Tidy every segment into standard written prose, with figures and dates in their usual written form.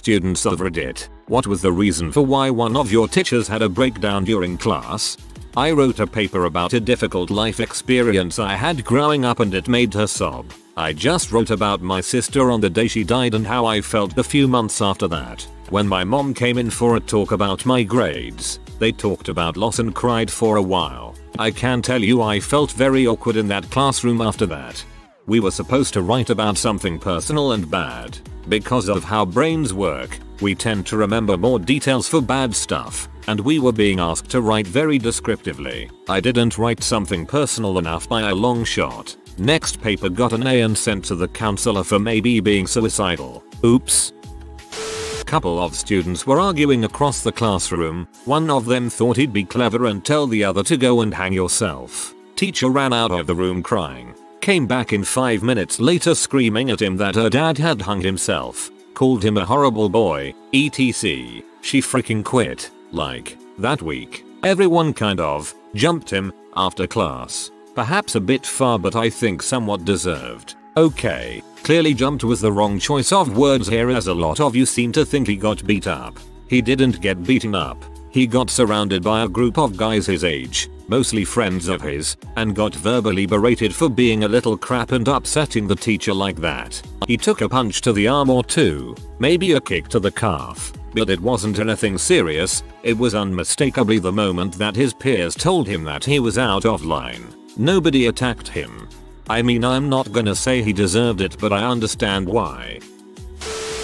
students of Reddit, what was the reason for why one of your teachers had a breakdown during class? I wrote a paper about a difficult life experience I had growing up and it made her sob. I just wrote about my sister on the day she died and how I felt a few months after that. When my mom came in for a talk about my grades, they talked about loss and cried for a while. I can tell you I felt very awkward in that classroom after that. We were supposed to write about something personal and bad. Because of how brains work, we tend to remember more details for bad stuff, and we were being asked to write very descriptively. I didn't write something personal enough by a long shot. Next paper got an A and sent to the counselor for maybe being suicidal. Oops. Couple of students were arguing across the classroom. One of them thought he'd be clever and tell the other to go and hang yourself. Teacher ran out of the room crying. Came back in 5 minutes later screaming at him that her dad had hung himself. Called him a horrible boy, etc. She freaking quit. Like, that week. Everyone kind of jumped him after class. Perhaps a bit far, but I think somewhat deserved. Okay, clearly jumped was the wrong choice of words here, as a lot of you seem to think he got beat up. He didn't get beaten up. He got surrounded by a group of guys his age, mostly friends of his, and got verbally berated for being a little crap and upsetting the teacher like that. He took a punch to the arm or two, maybe a kick to the calf, but it wasn't anything serious. It was unmistakably the moment that his peers told him that he was out of line. Nobody attacked him. I mean, I'm not gonna say he deserved it, but I understand why.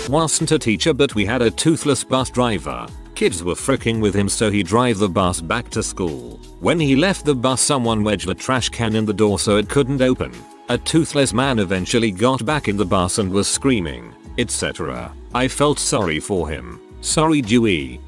Wasn't a teacher, but we had a toothless bus driver. Kids were fricking with him, so he drive the bus back to school. When he left the bus, someone wedged a trash can in the door so it couldn't open. A toothless man eventually got back in the bus and was screaming, etc. I felt sorry for him. Sorry, Dewey.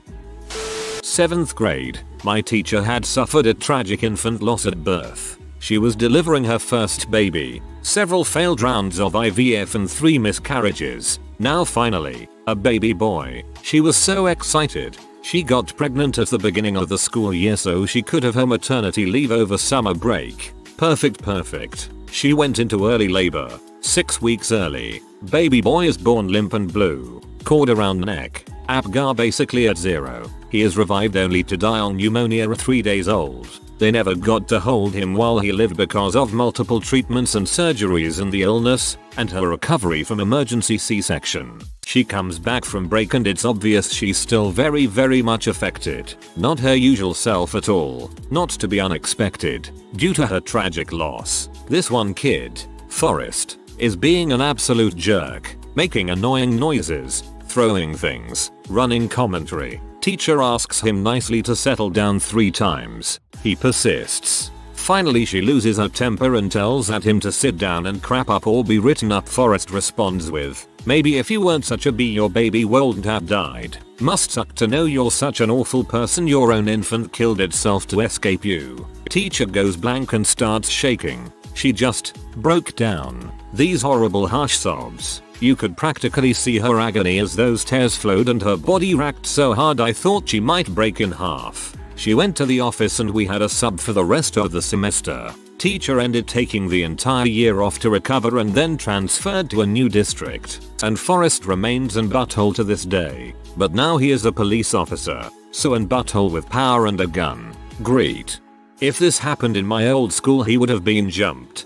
7th grade, my teacher had suffered a tragic infant loss at birth. She was delivering her first baby, several failed rounds of IVF and 3 miscarriages. Now finally, a baby boy. She was so excited. She got pregnant at the beginning of the school year so she could have her maternity leave over summer break. Perfect. She went into early labor, 6 weeks early. Baby boy is born limp and blue, cord around neck, APGAR basically at 0. He is revived only to die on pneumonia at 3 days old. They never got to hold him while he lived because of multiple treatments and surgeries and the illness, and her recovery from emergency C-section. She comes back from break and it's obvious she's still very much affected. Not her usual self at all. Not to be unexpected, due to her tragic loss. This one kid, Forrest, is being an absolute jerk, making annoying noises, throwing things, running commentary. Teacher asks him nicely to settle down 3 times. He persists. Finally she loses her temper and tells at him to sit down and crap up or be written up. Forrest responds with, maybe if you weren't such a bee your baby wouldn't have died. Must suck to know you're such an awful person, your own infant killed itself to escape you. Teacher goes blank and starts shaking. She just broke down. These horrible harsh sobs. You could practically see her agony as those tears flowed and her body racked so hard I thought she might break in half. She went to the office and we had a sub for the rest of the semester. Teacher ended taking the entire year off to recover and then transferred to a new district. And Forrest remains in butthole to this day. But now he is a police officer, so in butthole with power and a gun. Great. If this happened in my old school he would have been jumped.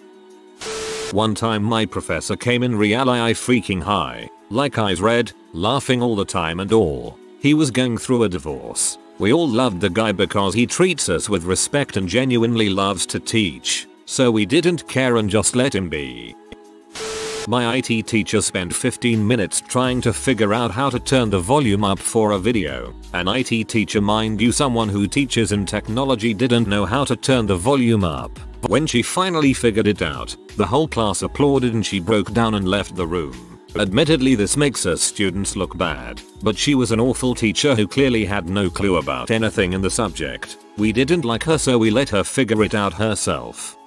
One time my professor came in real eye freaking high, like eyes red, laughing all the time and all. He was going through a divorce. We all loved the guy because he treats us with respect and genuinely loves to teach, so we didn't care and just let him be. My IT teacher spent 15 minutes trying to figure out how to turn the volume up for a video. An IT teacher, mind you, someone who teaches in technology, didn't know how to turn the volume up. When she finally figured it out, the whole class applauded and she broke down and left the room. Admittedly this makes us students look bad, but she was an awful teacher who clearly had no clue about anything in the subject. We didn't like her so we let her figure it out herself.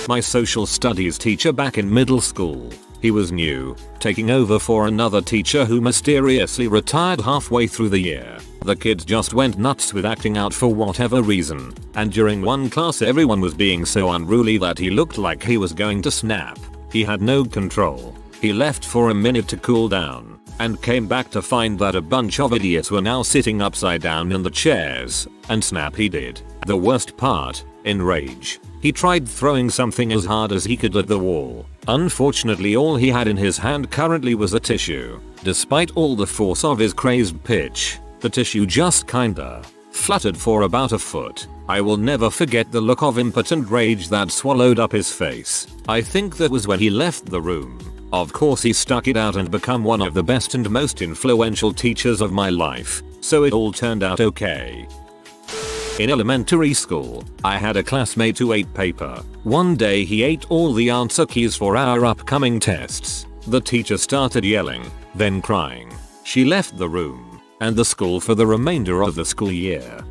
My social studies teacher back in middle school. He was new, taking over for another teacher who mysteriously retired halfway through the year. The kids just went nuts with acting out for whatever reason, and during one class everyone was being so unruly that he looked like he was going to snap. He had no control. He left for a minute to cool down. and came back to find that a bunch of idiots were now sitting upside down in the chairs, and snap he did. The worst part, in rage, he tried throwing something as hard as he could at the wall. Unfortunately, all he had in his hand currently was a tissue. Despite all the force of his crazed pitch, the tissue just kinda fluttered for about a foot. I will never forget the look of impotent rage that swallowed up his face. I think that was when he left the room. Of course he stuck it out and became one of the best and most influential teachers of my life, so it all turned out okay. In elementary school, I had a classmate who ate paper. One day he ate all the answer keys for our upcoming tests. The teacher started yelling, then crying. She left the room and the school for the remainder of the school year.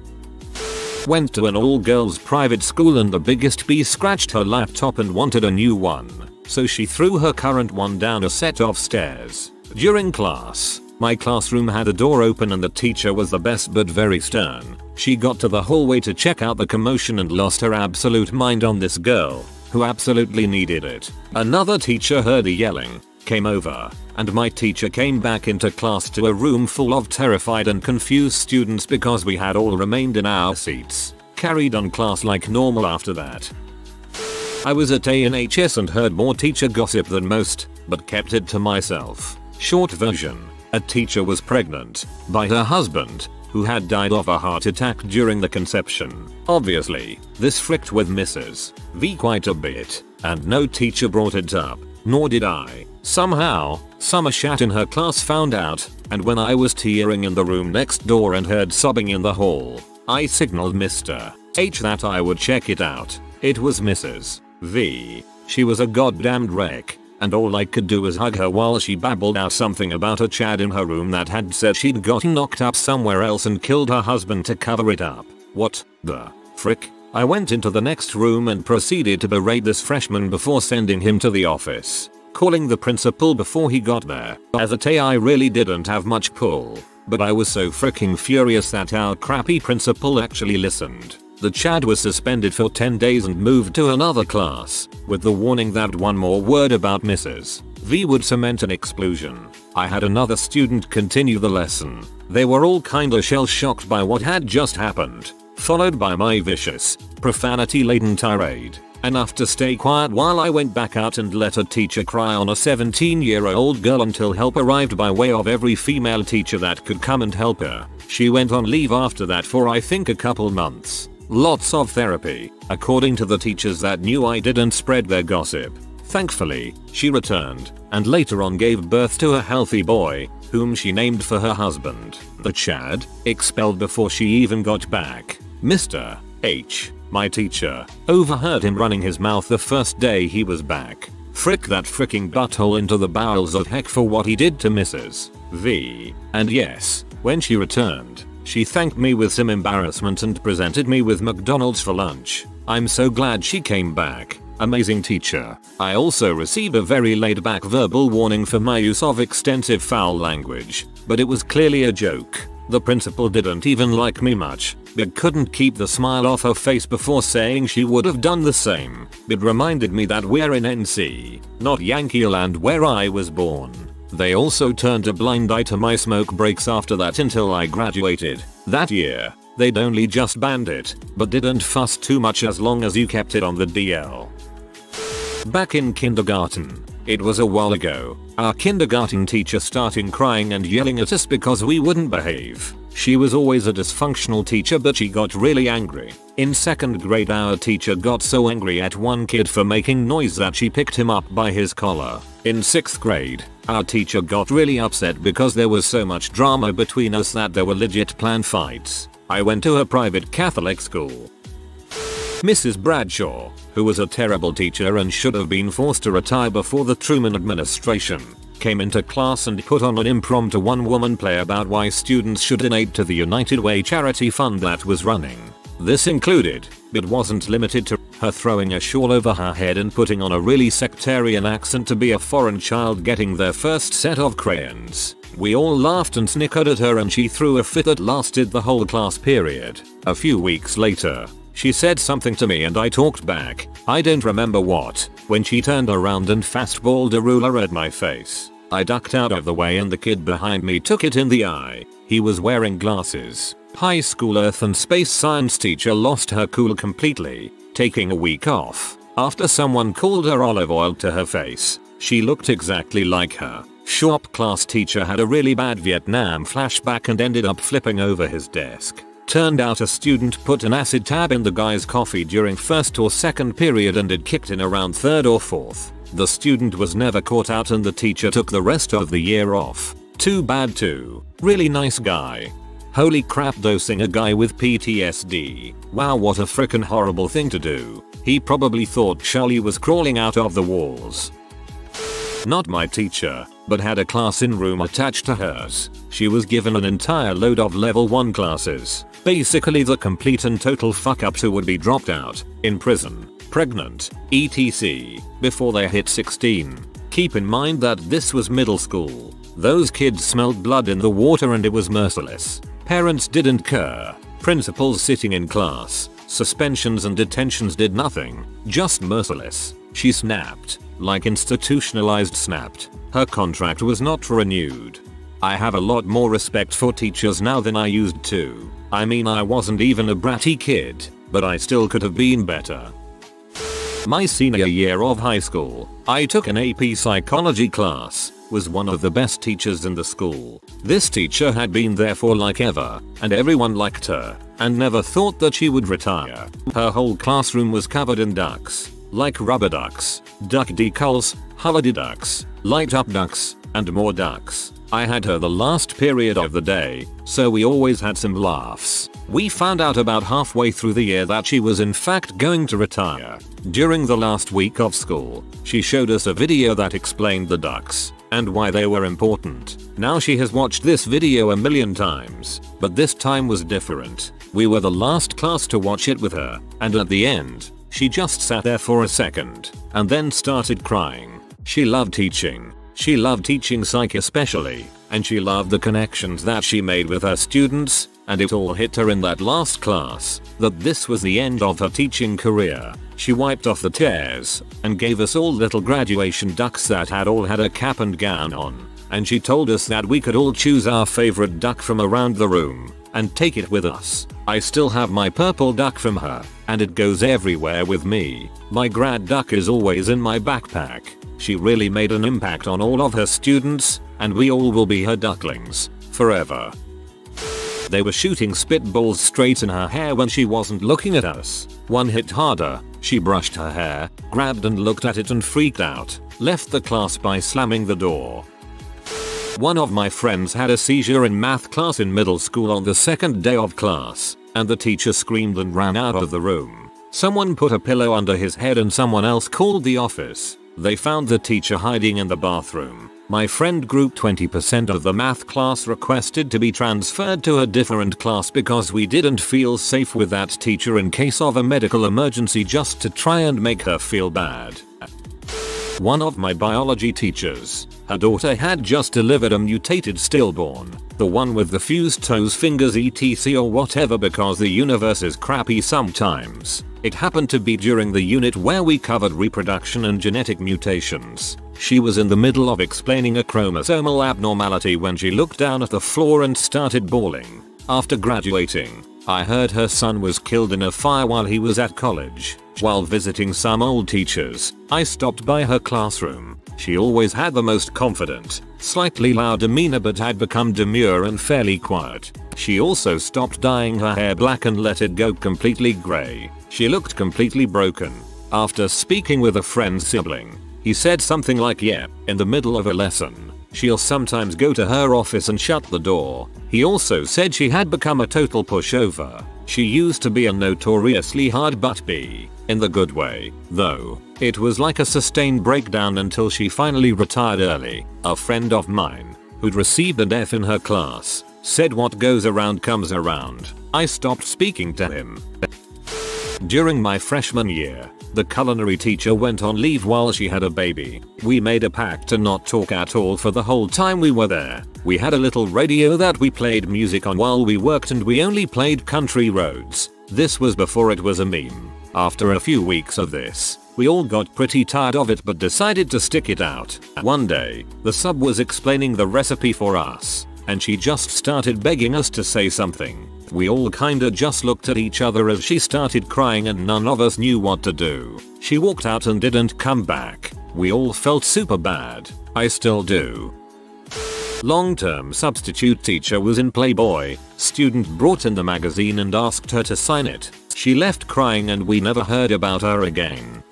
Went to an all-girls private school and the biggest bee scratched her laptop and wanted a new one, so she threw her current one down a set of stairs. During class, my classroom had a door open and the teacher was the best but very stern. She got to the hallway to check out the commotion and lost her absolute mind on this girl, who absolutely needed it. Another teacher heard her yelling, came over, and my teacher came back into class to a room full of terrified and confused students because we had all remained in our seats. Carried on class like normal after that. I was at ANHS and heard more teacher gossip than most, but kept it to myself. Short version, a teacher was pregnant by her husband, who had died of a heart attack during the conception. Obviously, this fricked with Mrs. V quite a bit, and no teacher brought it up, nor did I. Somehow, some shat in her class found out, and when I was tearing in the room next door and heard sobbing in the hall, I signaled Mr. H that I would check it out. It was Mrs. V. She was a goddamned wreck, and all I could do was hug her while she babbled out something about a Chad in her room that had said she'd gotten knocked up somewhere else and killed her husband to cover it up. What the frick? I went into the next room and proceeded to berate this freshman before sending him to the office, calling the principal before he got there. As a TA I really didn't have much pull, but I was so freaking furious that our crappy principal actually listened. The Chad was suspended for 10 days and moved to another class, with the warning that one more word about Mrs. V would cement an explosion. I had another student continue the lesson. They were all kinda shell-shocked by what had just happened, followed by my vicious, profanity-laden tirade. Enough to stay quiet while I went back out and let a teacher cry on a 17-year-old girl until help arrived by way of every female teacher that could come and help her. She went on leave after that for I think a couple months. Lots of therapy, according to the teachers that knew I didn't spread their gossip. Thankfully, she returned, and later on gave birth to a healthy boy, whom she named for her husband. The Chad, expelled before she even got back. Mr. H, my teacher, overheard him running his mouth the first day he was back. Frick that fricking butthole into the bowels of heck for what he did to Mrs. V. And yes, when she returned, she thanked me with some embarrassment and presented me with McDonald's for lunch. I'm so glad she came back. Amazing teacher. I also received a very laid-back verbal warning for my use of extensive foul language, but it was clearly a joke. The principal didn't even like me much, but couldn't keep the smile off her face before saying she would have done the same. It reminded me that we're in NC, not Yankee land where I was born. They also turned a blind eye to my smoke breaks after that until I graduated. That year, they'd only just banned it, but didn't fuss too much as long as you kept it on the DL. Back in kindergarten, it was a while ago, our kindergarten teacher started crying and yelling at us because we wouldn't behave. She was always a dysfunctional teacher, but she got really angry. In 2nd grade our teacher got so angry at one kid for making noise that she picked him up by his collar. In 6th grade, our teacher got really upset because there was so much drama between us that there were legit planned fights. I went to a private Catholic school. Mrs. Bradshaw, who was a terrible teacher and should have been forced to retire before the Truman administration, came into class and put on an impromptu one-woman play about why students should donate to the United Way charity fund that was running. This included, but wasn't limited to, her throwing a shawl over her head and putting on a really sectarian accent to be a foreign child getting their first set of crayons. We all laughed and snickered at her and she threw a fit that lasted the whole class period. A few weeks later, she said something to me and I talked back. I don't remember what, when she turned around and fastballed a ruler at my face. I ducked out of the way and the kid behind me took it in the eye. He was wearing glasses. High school earth and space science teacher lost her cool completely, taking a week off after someone called her olive oil to her face. She looked exactly like her. Shop class teacher had a really bad Vietnam flashback and ended up flipping over his desk. Turned out a student put an acid tab in the guy's coffee during first or second period and it kicked in around third or fourth. The student was never caught out and the teacher took the rest of the year off. Too bad too. Really nice guy. Holy crap, dosing a guy with PTSD. Wow, what a frickin' horrible thing to do. He probably thought Charlie was crawling out of the walls. Not my teacher, but had a class in room attached to hers. She was given an entire load of level 1 classes. Basically the complete and total fuck ups who would be dropped out, in prison, pregnant, etc. before they hit 16. Keep in mind that this was middle school. Those kids smelled blood in the water and it was merciless. Parents didn't care. Principals sitting in class, suspensions and detentions did nothing. Just merciless. She snapped. Like institutionalized snapped. Her contract was not renewed. I have a lot more respect for teachers now than I used to. I mean, I wasn't even a bratty kid, but I still could have been better. My senior year of high school, I took an AP psychology class. Was one of the best teachers in the school. This teacher had been there for like ever, and everyone liked her, and never thought that she would retire. Her whole classroom was covered in ducks. Like rubber ducks, duck decals, holiday ducks, light up ducks, and more ducks. I had her the last period of the day, so we always had some laughs. We found out about halfway through the year that she was in fact going to retire. During the last week of school, she showed us a video that explained the ducks and why they were important. Now she has watched this video a million times, but this time was different. We were the last class to watch it with her, and at the end, she just sat there for a second, and then started crying. She loved teaching. She loved teaching psych especially, and she loved the connections that she made with her students, and it all hit her in that last class that this was the end of her teaching career. She wiped off the tears and gave us all little graduation ducks that had all had a cap and gown on, and she told us that we could all choose our favorite duck from around the room and take it with us. I still have my purple duck from her, and it goes everywhere with me. My grad duck is always in my backpack. She really made an impact on all of her students, and we all will be her ducklings forever. They were shooting spitballs straight in her hair when she wasn't looking at us. One hit harder. She brushed her hair, grabbed and looked at it and freaked out. Left the class by slamming the door. One of my friends had a seizure in math class in middle school on the second day of class, and the teacher screamed and ran out of the room. Someone put a pillow under his head and someone else called the office. They found the teacher hiding in the bathroom. My friend group 20% of the math class requested to be transferred to a different class because we didn't feel safe with that teacher in case of a medical emergency, just to try and make her feel bad. One of my biology teachers, her daughter had just delivered a mutated stillborn, the one with the fused toes, fingers, etc or whatever, because the universe is crappy sometimes. It happened to be during the unit where we covered reproduction and genetic mutations. She was in the middle of explaining a chromosomal abnormality when she looked down at the floor and started bawling. After graduating, I heard her son was killed in a fire while he was at college. While visiting some old teachers, I stopped by her classroom. She always had the most confident, slightly loud demeanor but had become demure and fairly quiet. She also stopped dyeing her hair black and let it go completely grey. She looked completely broken. After speaking with a friend's sibling, he said something like, "Yeah, in the middle of a lesson, she'll sometimes go to her office and shut the door." He also said she had become a total pushover. She used to be a notoriously hard butt bee, in the good way, though. It was like a sustained breakdown until she finally retired early. A friend of mine, who'd received an F in her class, said what goes around comes around. I stopped speaking to him. During my freshman year, the culinary teacher went on leave while she had a baby. We made a pact to not talk at all for the whole time we were there. We had a little radio that we played music on while we worked, and we only played Country Roads. This was before it was a meme. After a few weeks of this, We all got pretty tired of it but decided to stick it out. One day, the sub was explaining the recipe for us, and she just started begging us to say something. We all kinda just looked at each other as she started crying and none of us knew what to do. She walked out and didn't come back. We all felt super bad. I still do. Long-term substitute teacher was in Playboy. Student brought in the magazine and asked her to sign it. She left crying and we never heard about her again.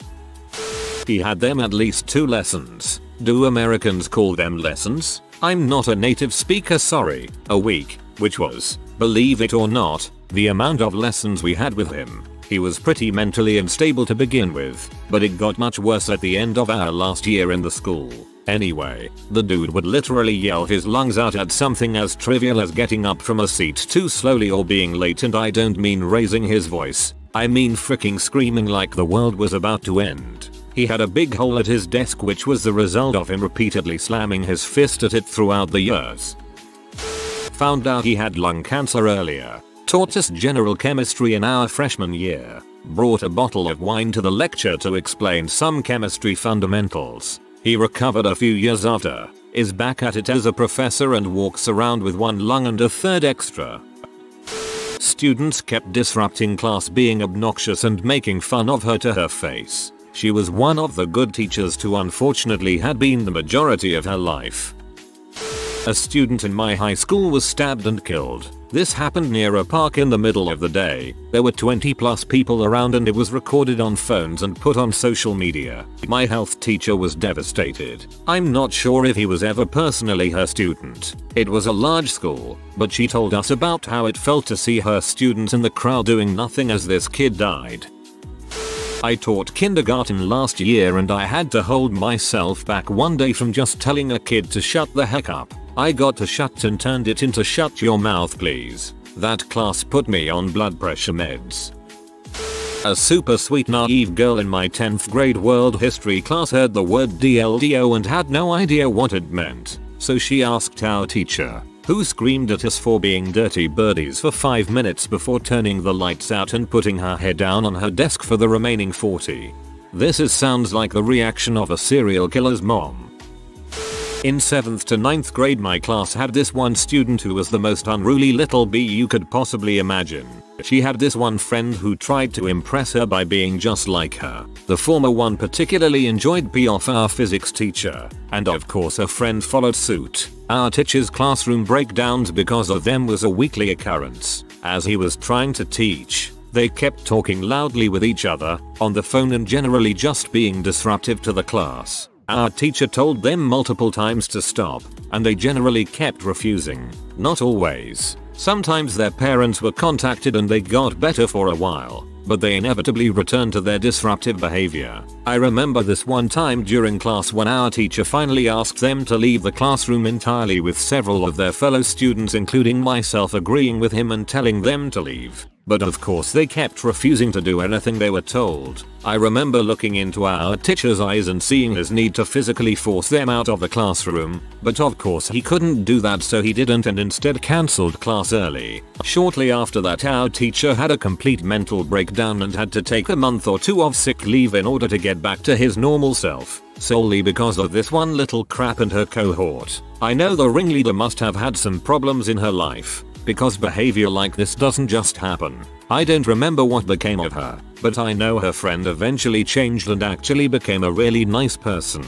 He had them at least 2 lessons. Do Americans call them lessons? I'm not a native speaker, sorry. A week, which was, believe it or not, the amount of lessons we had with him. He was pretty mentally unstable to begin with, but it got much worse at the end of our last year in the school. Anyway, the dude would literally yell his lungs out at something as trivial as getting up from a seat too slowly or being late, and I don't mean raising his voice. I mean freaking screaming like the world was about to end. He had a big hole at his desk which was the result of him repeatedly slamming his fist at it throughout the years. Found out he had lung cancer earlier. Taught us general chemistry in our freshman year. Brought a bottle of wine to the lecture to explain some chemistry fundamentals. He recovered a few years after, is back at it as a professor and walks around with 1 lung and a 3rd extra. Students kept disrupting class, being obnoxious and making fun of her to her face. She was one of the good teachers who unfortunately had been the majority of her life. A student in my high school was stabbed and killed. This happened near a park in the middle of the day. There were 20+ people around and it was recorded on phones and put on social media. My health teacher was devastated. I'm not sure if he was ever personally her student. It was a large school, but she told us about how it felt to see her students in the crowd doing nothing as this kid died. I taught kindergarten last year and I had to hold myself back one day from just telling a kid to shut the heck up. I got to shut and turned it into shut your mouth please. That class put me on blood pressure meds. A super sweet naive girl in my 10th grade world history class heard the word DLDO and had no idea what it meant. So she asked our teacher, who screamed at us for being dirty birdies for 5 minutes before turning the lights out and putting her head down on her desk for the remaining 40. This sounds like the reaction of a serial killer's mom. In 7th to 9th grade my class had this one student who was the most unruly little bee you could possibly imagine. She had this one friend who tried to impress her by being just like her. The former one particularly enjoyed pee off our physics teacher, and of course her friend followed suit. Our teacher's classroom breakdowns because of them was a weekly occurrence. As he was trying to teach, they kept talking loudly with each other, on the phone, and generally just being disruptive to the class. Our teacher told them multiple times to stop, and they generally kept refusing. Not always. Sometimes their parents were contacted and they got better for a while, but they inevitably returned to their disruptive behavior. I remember this one time during class when our teacher finally asked them to leave the classroom entirely, with several of their fellow students including myself agreeing with him and telling them to leave. But of course they kept refusing to do anything they were told. I remember looking into our teacher's eyes and seeing his need to physically force them out of the classroom, but of course he couldn't do that, so he didn't and instead cancelled class early. Shortly after that our teacher had a complete mental breakdown and had to take a month or 2 of sick leave in order to get back to his normal self, solely because of this one little crap and her cohort. I know the ringleader must have had some problems in her life, because behavior like this doesn't just happen. I don't remember what became of her, but I know her friend eventually changed and actually became a really nice person.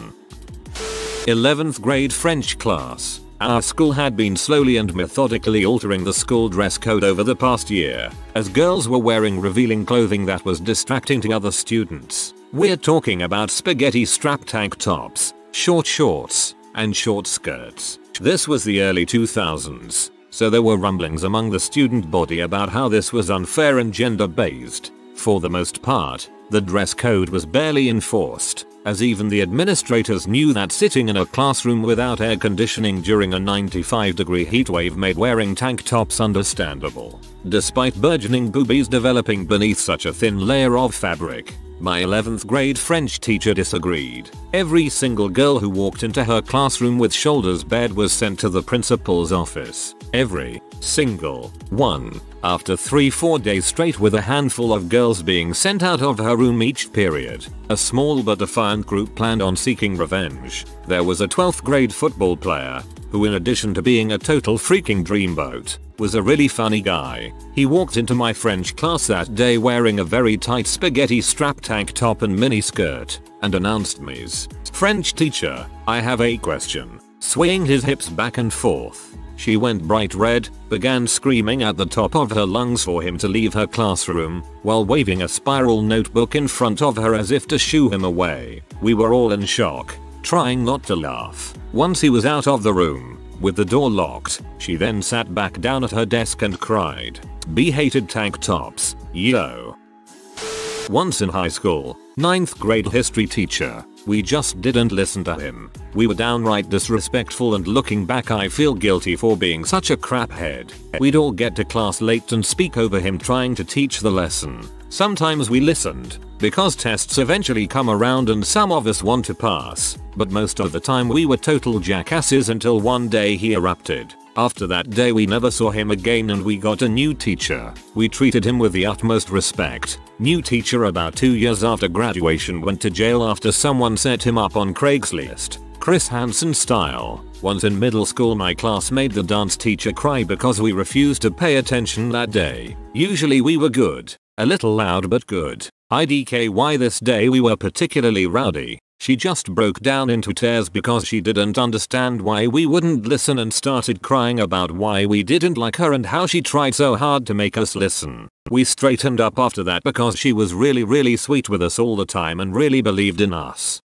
11th grade French class. Our school had been slowly and methodically altering the school dress code over the past year, as girls were wearing revealing clothing that was distracting to other students. We're talking about spaghetti strap tank tops, short shorts, and short skirts. This was the early 2000s. So there were rumblings among the student body about how this was unfair and gender-based. For the most part, the dress code was barely enforced, as even the administrators knew that sitting in a classroom without air conditioning during a 95-degree heatwave made wearing tank tops understandable. Despite burgeoning boobies developing beneath such a thin layer of fabric, my 11th grade French teacher disagreed. Every single girl who walked into her classroom with shoulders bared was sent to the principal's office. Every single one. After 3-4 days straight with a handful of girls being sent out of her room each period, a small but defiant group planned on seeking revenge. There was a 12th grade football player, who in addition to being a total freaking dreamboat, was a really funny guy. He walked into my French class that day wearing a very tight spaghetti strap tank top and mini skirt, and announced me's French teacher, I have a question. Swaying his hips back and forth, she went bright red, began screaming at the top of her lungs for him to leave her classroom, while waving a spiral notebook in front of her as if to shoo him away. We were all in shock, trying not to laugh. Once he was out of the room, with the door locked, she then sat back down at her desk and cried, "B hated tank tops, yo." Once in high school, 9th grade history teacher, we just didn't listen to him. We were downright disrespectful, and looking back I feel guilty for being such a craphead. We'd all get to class late and speak over him trying to teach the lesson. Sometimes we listened, because tests eventually come around and some of us want to pass, but most of the time we were total jackasses until one day he erupted. After that day we never saw him again and we got a new teacher. We treated him with the utmost respect. New teacher about 2 years after graduation went to jail after someone set him up on Craigslist, Chris Hansen style. Once in middle school my class made the dance teacher cry because we refused to pay attention that day. Usually we were good. A little loud but good. IDKY this day we were particularly rowdy. She just broke down into tears because she didn't understand why we wouldn't listen and started crying about why we didn't like her and how she tried so hard to make us listen. We straightened up after that because she was really sweet with us all the time and really believed in us.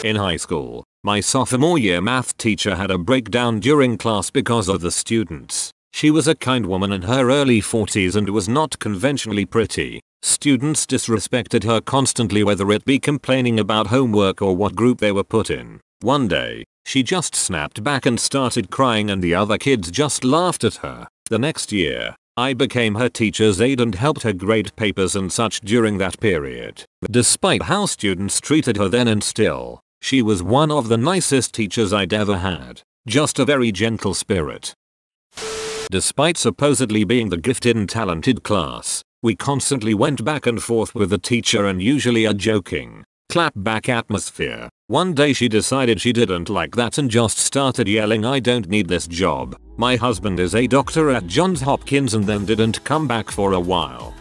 In high school, my sophomore year math teacher had a breakdown during class because of the students. She was a kind woman in her early 40s and was not conventionally pretty. Students disrespected her constantly, whether it be complaining about homework or what group they were put in. One day, she just snapped back and started crying and the other kids just laughed at her. The next year, I became her teacher's aide and helped her grade papers and such during that period. Despite how students treated her then and still, she was one of the nicest teachers I'd ever had. Just a very gentle spirit. Despite supposedly being the gifted and talented class, we constantly went back and forth with the teacher and usually a joking, clap-back atmosphere. One day she decided she didn't like that and just started yelling, "I don't need this job. My husband is a doctor at Johns Hopkins," and then didn't come back for a while.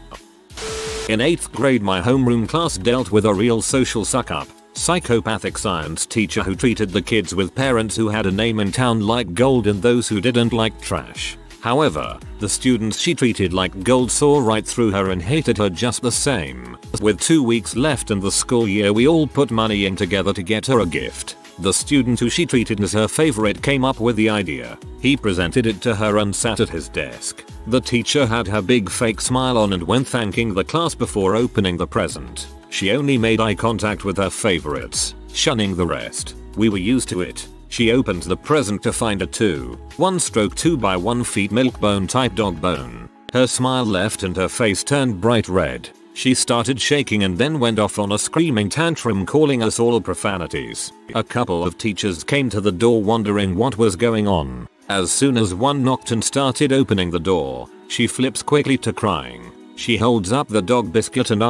In 8th grade my homeroom class dealt with a real social suck-up, psychopathic science teacher who treated the kids with parents who had a name in town like gold and those who didn't like trash. However, the students she treated like gold saw right through her and hated her just the same. With 2 weeks left in the school year we all put money in together to get her a gift. The student who she treated as her favorite came up with the idea. He presented it to her and sat at his desk. The teacher had her big fake smile on and went thanking the class before opening the present. She only made eye contact with her favorites, shunning the rest. We were used to it. She opened the present to find a 1-stroke 2x1 feet milk bone type dog bone. Her smile left and her face turned bright red. She started shaking and then went off on a screaming tantrum, calling us all profanities. A couple of teachers came to the door wondering what was going on. As soon as one knocked and started opening the door, she flips quickly to crying. She holds up the dog biscuit and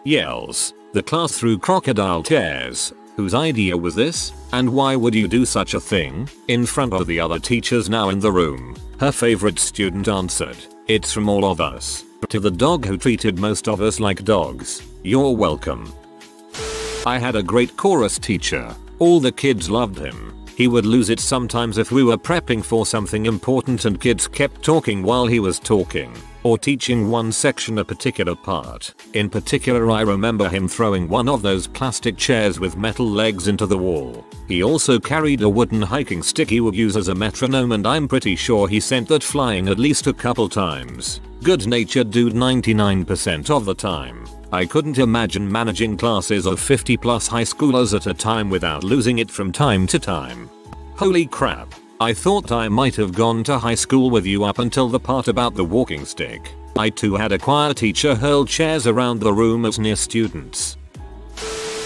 yells, the class through crocodile tears. Whose idea was this? And why would you do such a thing? In front of the other teachers now in the room, her favorite student answered, "It's from all of us." To the dog who treated most of us like dogs, "You're welcome." I had a great chorus teacher. All the kids loved him. He would lose it sometimes if we were prepping for something important and kids kept talking while he was talking, or teaching one section a particular part. In particular I remember him throwing one of those plastic chairs with metal legs into the wall. He also carried a wooden hiking stick he would use as a metronome, and I'm pretty sure he sent that flying at least a couple times. Good-natured dude 99% of the time. I couldn't imagine managing classes of 50 plus high schoolers at a time without losing it from time to time. Holy crap. I thought I might have gone to high school with you up until the part about the walking stick. I too had a choir teacher hurl chairs around the room at near students.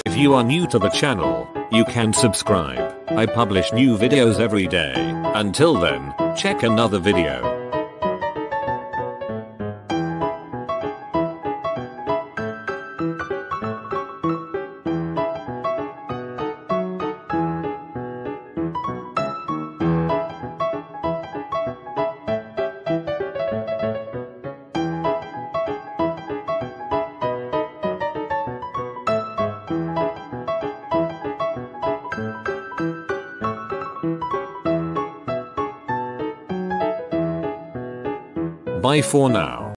If you are new to the channel, you can subscribe. I publish new videos every day. Until then, check another video. Bye for now.